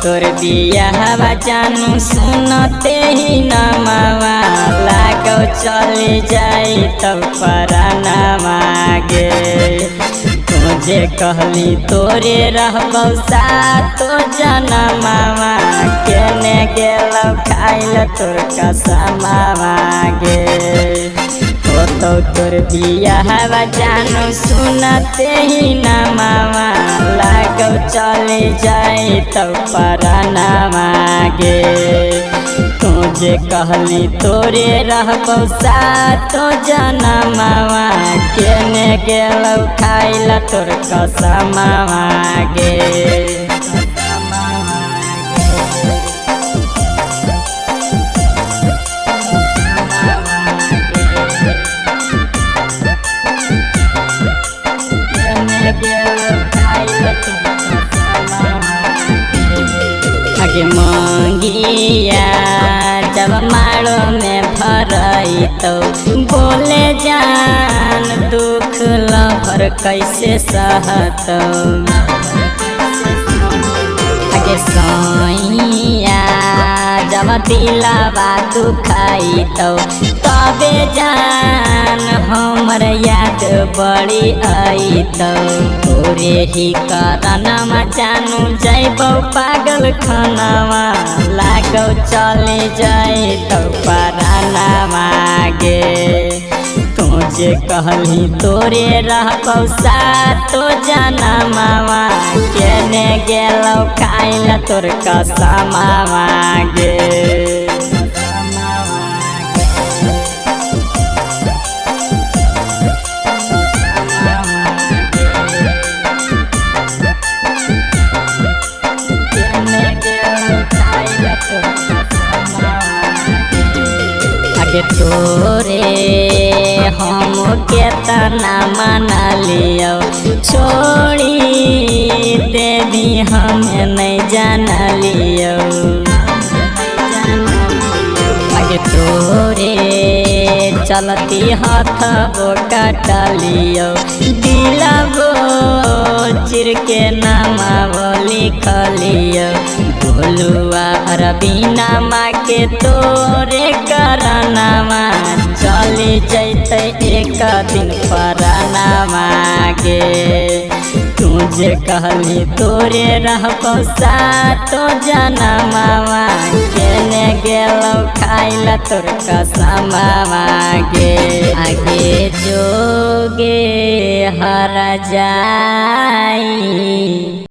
तोर बियाहवा जानू सुनते ही नमावा लागो चले जाई तब पराना मागे। तुझे कहली तोरे रहबौ सातो जनमावा केने गेलौ खाइल तोर कसमावा गे। तो तोर बियाहवा जानू सुनते ही नमावा लागो चले जाए तब पराना मागे। तुझे कहली तोरे रहबौ सातो जनमावा केने गेलौ खाइल तोर कसमावा गे। आगे मंगिया जब माड़ो में भरई तो बोले जान दुख लहर कैसे सहत। आगे सैया जब दिलवा दुखाई तो तबे जान हमर याद बड़ी आई तो तोरे ही करनमा जानू जैबौ पागल खनावा लागौ चले जाए तो पराना मागे। तुझे कहली तोरे रहबौ सातो जनमावा केने गेलौ खाइल तोर कसमावा गे। आगे तोरे हम केतना मना लियो छोड़ी देवी हमें नहीं जाना लियो। आगे तोरे चलती हाथ वो काटा लियो दिलबो चिर के नामा वो लिख लियो। भोलुआ अरबीना माँ के तोरे करनामा चली जैते एक दिन पराना मागे। तुझे कहली तोरे रहबौ सातो जनमावा केने गेलौ खाइल तोर कसमावा गे। आगे जोगे हर जाई।